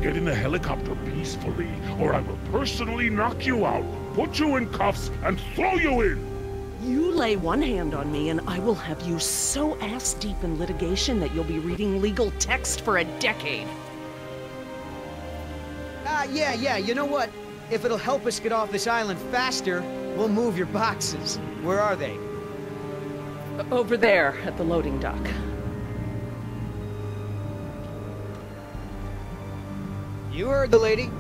get in the helicopter peacefully, or I will personally knock you out, put you in cuffs, and throw you in! You lay one hand on me and I will have you so ass-deep in litigation that you'll be reading legal text for a decade. Yeah, you know what? If it'll help us get off this island faster, we'll move your boxes. Where are they? Over there, at the loading dock. You heard the lady.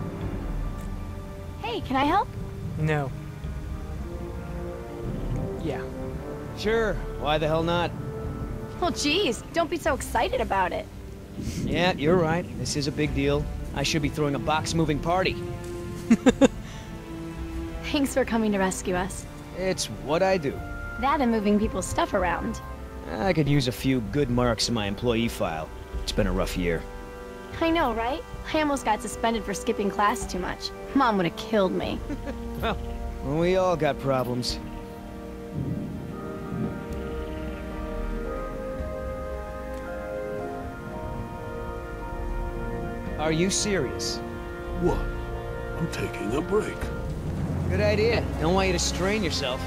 Hey, can I help? No. Yeah. Sure, why the hell not? Well, geez, don't be so excited about it. Yeah, you're right. This is a big deal. I should be throwing a box-moving party. Thanks for coming to rescue us. It's what I do. That and moving people's stuff around. I could use a few good marks in my employee file. It's been a rough year. I know, right? I almost got suspended for skipping class too much. Mom would have killed me. Well, we all got problems. Are you serious? What? I'm taking a break. Good idea. Don't want you to strain yourself.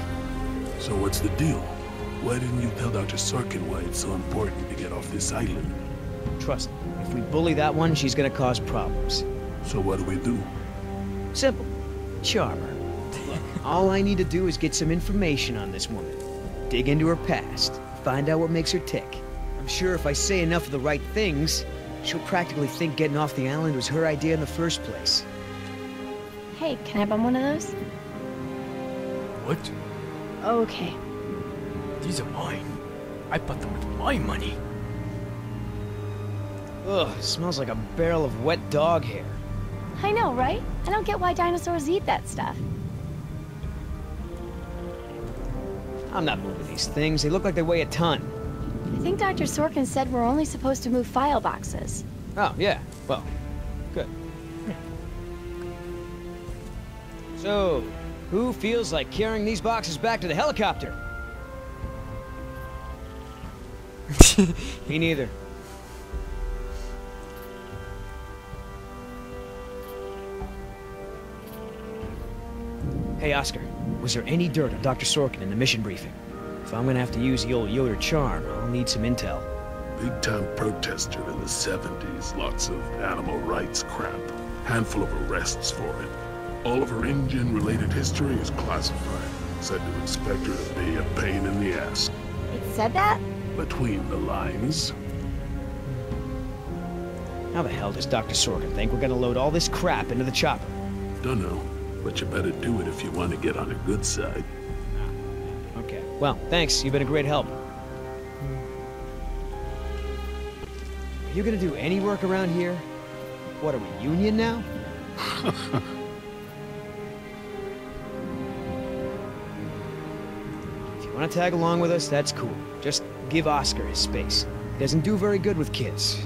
So what's the deal? Why didn't you tell Dr. Sorkin why it's so important to get off this island? Trust me, if we bully that one, she's gonna cause problems. So what do we do? Simple. Charm her. Look, all I need to do is get some information on this woman. Dig into her past. Find out what makes her tick. I'm sure if I say enough of the right things, she'll practically think getting off the island was her idea in the first place. Hey, can I bum one of those? What? Okay. These are mine. I bought them with my money. Ugh, smells like a barrel of wet dog hair. I know, right? I don't get why dinosaurs eat that stuff. I'm not moving these things. They look like they weigh a ton. I think Dr. Sorkin said we're only supposed to move file boxes. Oh, yeah. Well, good. So, who feels like carrying these boxes back to the helicopter? Me neither. Hey, Oscar, was there any dirt on Dr. Sorkin in the mission briefing? If I'm gonna have to use the old Yoder charm, I'll need some intel. Big-time protester in the 70s, lots of animal rights crap. Handful of arrests for it. All of her engine-related history is classified. Said to expect her to be a pain in the ass. It said that? Between the lines. How the hell does Dr. Sorkin think we're gonna load all this crap into the chopper? Dunno, but you better do it if you want to get on the good side. Okay. Well, thanks. You've been a great help. Are you gonna do any work around here? What, are we union now? If you want to tag along with us, that's cool. Just give Oscar his space. He doesn't do very good with kids.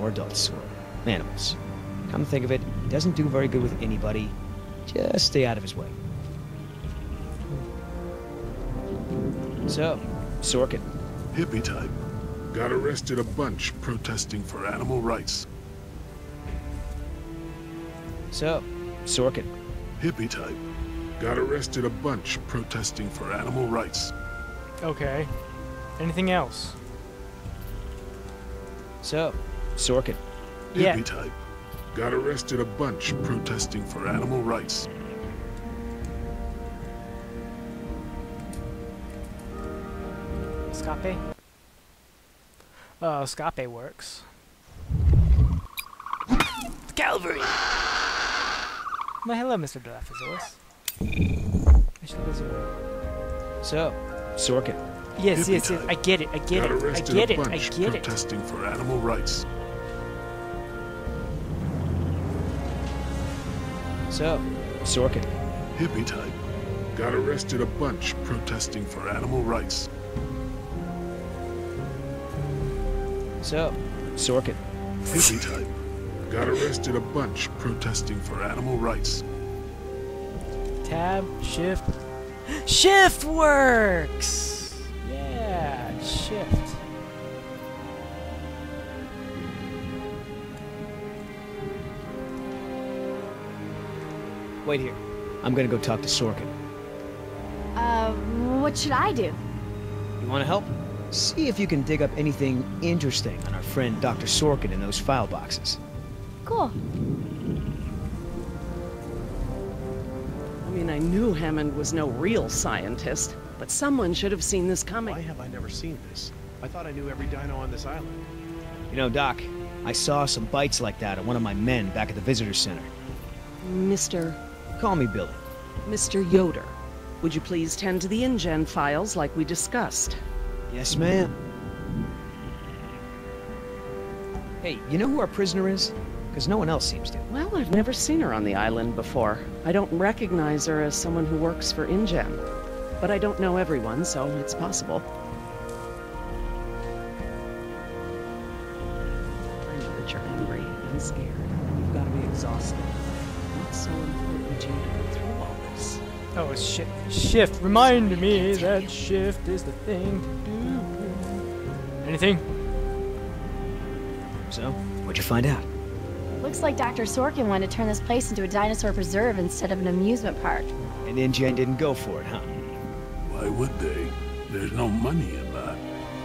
Or adults. Or animals. Come to think of it, he doesn't do very good with anybody. Just stay out of his way. So, Sorkin. Hippie type. Got arrested a bunch protesting for animal rights. So, Sorkin. Hippie type. Got arrested a bunch protesting for animal rights. Okay. Anything else? So, Sorkin. Yeah. Hippie type. Got arrested a bunch protesting for animal rights. Scape? Oh, Scape works. Calvary! Well, hello, Mr. Dilophosaurus. So, Sorkin. Yes, Hippie yes, yes. type. I get it, I get Got it, I arrested get a it, I bunch get it. protesting for animal rights. So, Sorkin. Hippie type. Got arrested a bunch protesting for animal rights. So, Sorkin. Hippie type. Got arrested a bunch protesting for animal rights. Tab, shift. Shift works! Yeah, shift. Wait here. I'm gonna go talk to Sorkin. What should I do? You wanna help? See if you can dig up anything interesting on our friend Dr. Sorkin in those file boxes. Cool. I mean, I knew Hammond was no real scientist, but someone should have seen this coming. Why have I never seen this? I thought I knew every dino on this island. You know, Doc, I saw some bites like that on one of my men back at the visitor center. Mr. Call me Billy. Mr. Yoder, would you please tend to the InGen files like we discussed? Yes, ma'am. Hey, you know who our prisoner is? Because no one else seems to. Well, I've never seen her on the island before. I don't recognize her as someone who works for InGen. But I don't know everyone, so it's possible. I know that you're angry and scared. You've got to be exhausted. What's so important to you to go through all this? Oh, it's shift. Remind me that shift is the thing to do. Anything? So, what'd you find out? Looks like Dr. Sorkin wanted to turn this place into a dinosaur preserve instead of an amusement park. And InGen didn't go for it, huh? Why would they? There's no money in that.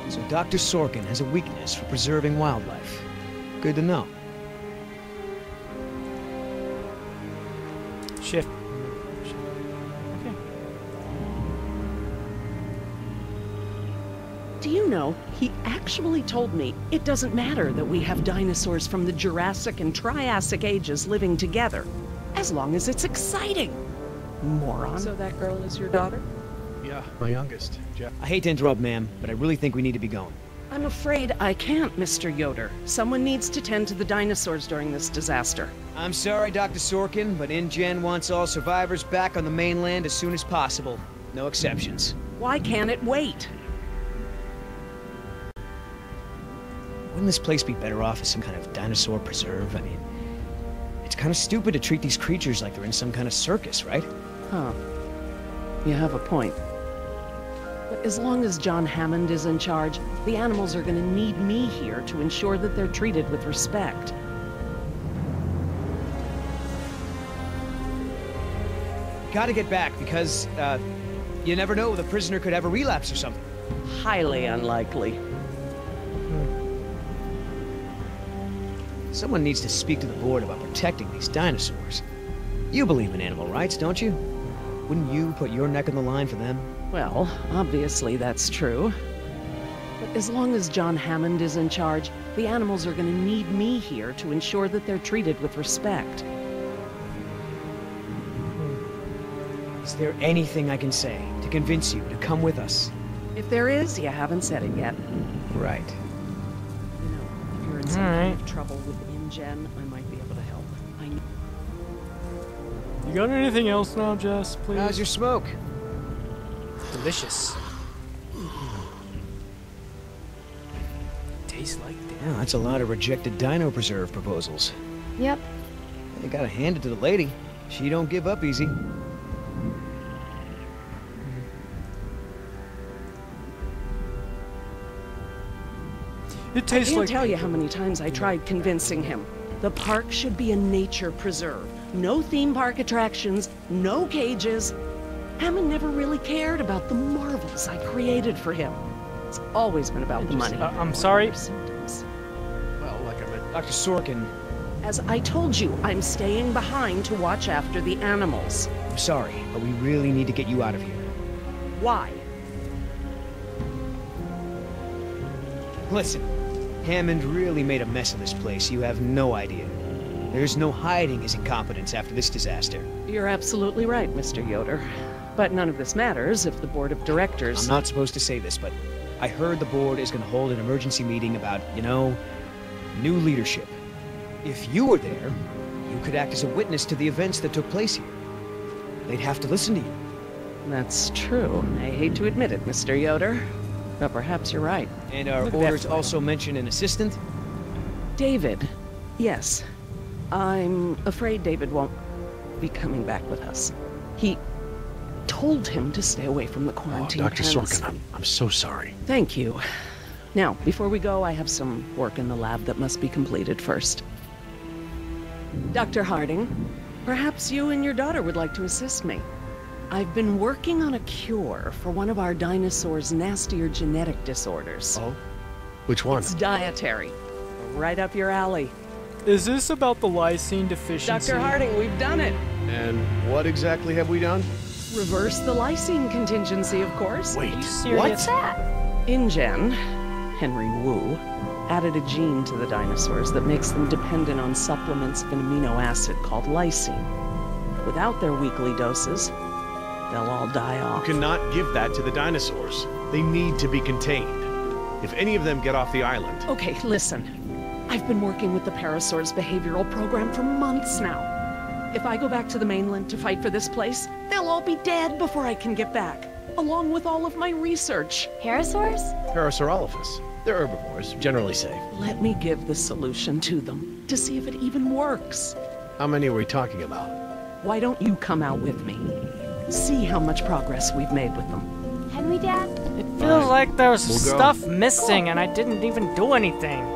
So Dr. Sorkin has a weakness for preserving wildlife. Good to know. Shift. Okay. Do you know, he actually told me it doesn't matter that we have dinosaurs from the Jurassic and Triassic ages living together, as long as it's exciting. Moron. So that girl is your daughter? Yeah, my youngest, Jeff. I hate to interrupt, ma'am, but I really think we need to be going. I'm afraid I can't, Mr. Yoder. Someone needs to tend to the dinosaurs during this disaster. I'm sorry, Dr. Sorkin, but InGen wants all survivors back on the mainland as soon as possible. No exceptions. Why can't it wait? Wouldn't this place be better off as some kind of dinosaur preserve? I mean, it's kind of stupid to treat these creatures like they're in some kind of circus, right? Huh. You have a point. But as long as John Hammond is in charge, the animals are going to need me here to ensure that they're treated with respect. Gotta get back because, you never know, the prisoner could have a relapse or something. Highly unlikely. Someone needs to speak to the board about protecting these dinosaurs. You believe in animal rights, don't you? Wouldn't you put your neck on the line for them? Well, obviously that's true. But as long as John Hammond is in charge, the animals are going to need me here to ensure that they're treated with respect. Is there anything I can say to convince you to come with us? If there is, you haven't said it yet. Right. You know, if you're in some kind of trouble with InGen, I might be able to help. I know. You got anything else now, Jess, please? How's your smoke? Delicious. Tastes like that. Yeah, that's a lot of rejected dino preserve proposals. Yep. You gotta hand it to the lady. She don't give up easy. It tastes I like. can't tell you how many times I tried convincing him. The park should be a nature preserve. No theme park attractions, no cages. Hammond never really cared about the marvels I created for him. It's always been about the money. I'm sorry. Symptoms. Well, like I meant, Dr. Sorkin, As I told you, I'm staying behind to watch after the animals. I'm sorry, but we really need to get you out of here. Why? Listen, Hammond really made a mess of this place. You have no idea. There's no hiding his incompetence after this disaster. You're absolutely right, Mr. Yoder. But none of this matters if the board of directors... I'm not supposed to say this, but I heard the board is going to hold an emergency meeting about, you know, new leadership. If you were there, you could act as a witness to the events that took place here. They'd have to listen to you. That's true. I hate to admit it, Mr. Yoder. But perhaps you're right. And our Look at that orders flag. also mention an assistant? David. Yes. I'm afraid David won't be coming back with us. He told him to stay away from the quarantine. Dr. pens. Sorkin, I'm so sorry. Thank you. Now, before we go, I have some work in the lab that must be completed first. Dr. Harding, Perhaps you and your daughter would like to assist me. I've been working on a cure for one of our dinosaurs' nastier genetic disorders. Oh? Which one? It's dietary. Right up your alley. Is this about the lysine deficiency? Dr. Harding, we've done it. And what exactly have we done? Reverse the lysine contingency, of course. Wait, Are you serious? What's that? InGen, Henry Wu, added a gene to the dinosaurs that makes them dependent on supplements of an amino acid called lysine. Without their weekly doses, they'll all die off. You cannot give that to the dinosaurs. They need to be contained. If any of them get off the island... Okay, listen. I've been working with the Parasaur's behavioral program for months now. If I go back to the mainland to fight for this place, they'll all be dead before I can get back, along with all of my research. Parasaurs? Parasaurolophus. They're herbivores, generally safe. Let me give the solution to them, to see if it even works. How many are we talking about? Why don't you come out with me? See how much progress we've made with them. Can we, Dad? It feels like there's We'll go. stuff missing and I didn't even do anything.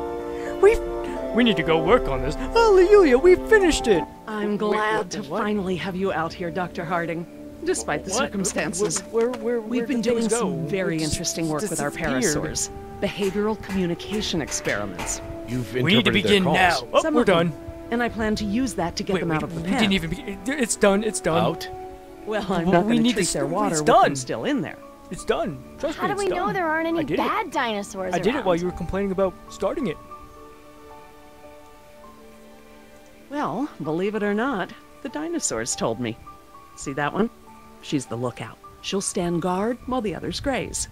We need to go work on this. Hallelujah, we finished it! I'm glad to what? finally have you out here, Dr. Harding, despite the What? circumstances. Where We've been did things doing go? some very It's interesting work with our disappeared. parasaurs. Behavioral communication experiments. You've We need to interpreted begin their now. calls. Oh, Some we're of them. done. And I plan to use that to get them out of the we pen. didn't even begin. It's done, it's done. Out? Well, I'm Well, not we going to need treat to their st- water it's with them done. still in there. It's done. Trust How me, do we it's know done. there aren't I any did it. bad dinosaurs I did it around? while you were complaining about starting it. Well, believe it or not, the dinosaurs told me. See that one? She's the lookout. She'll stand guard while the others graze.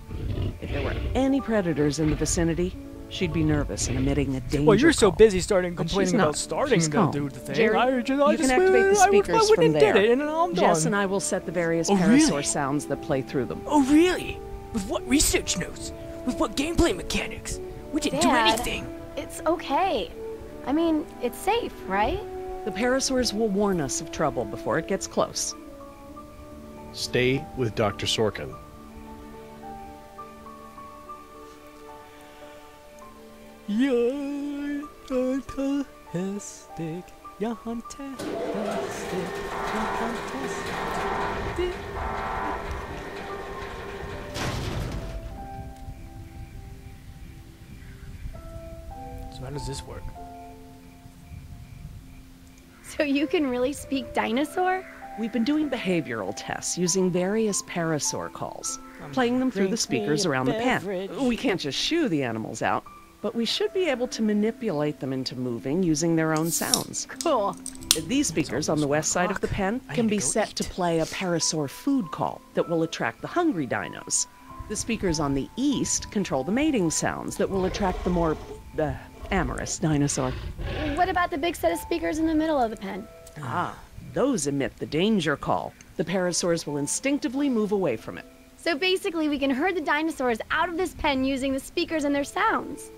If there were any predators in the vicinity, she'd be nervous and emitting a danger Well, you're so call. busy starting But complaining she's about not. starting She's and calm. do the thing. Jerry, I you just can activate the speakers I went from and there. did it, and now I'm Jess done. and I will set the various Oh, parasaur really? sounds that play through them. Oh, really? With what research notes? With what gameplay mechanics? We didn't do Dad, anything. It's okay. I mean, it's safe, right? The parasaurs will warn us of trouble before it gets close. Stay with Dr. Sorkin. You're fantastic. You're fantastic. You're fantastic. So how does this work? So you can really speak dinosaur? We've been doing behavioral tests using various parasaur calls, playing them through the speakers around the pen. We can't just shoo the animals out, but we should be able to manipulate them into moving using their own sounds. Cool. These speakers on the west side of the pen can be set to play a parasaur food call that will attract the hungry dinos. The speakers on the east control the mating sounds that will attract the more amorous dinosaur. What about the big set of speakers in the middle of the pen? Ah, those emit the danger call. The parasaurs will instinctively move away from it. So basically, we can herd the dinosaurs out of this pen using the speakers and their sounds.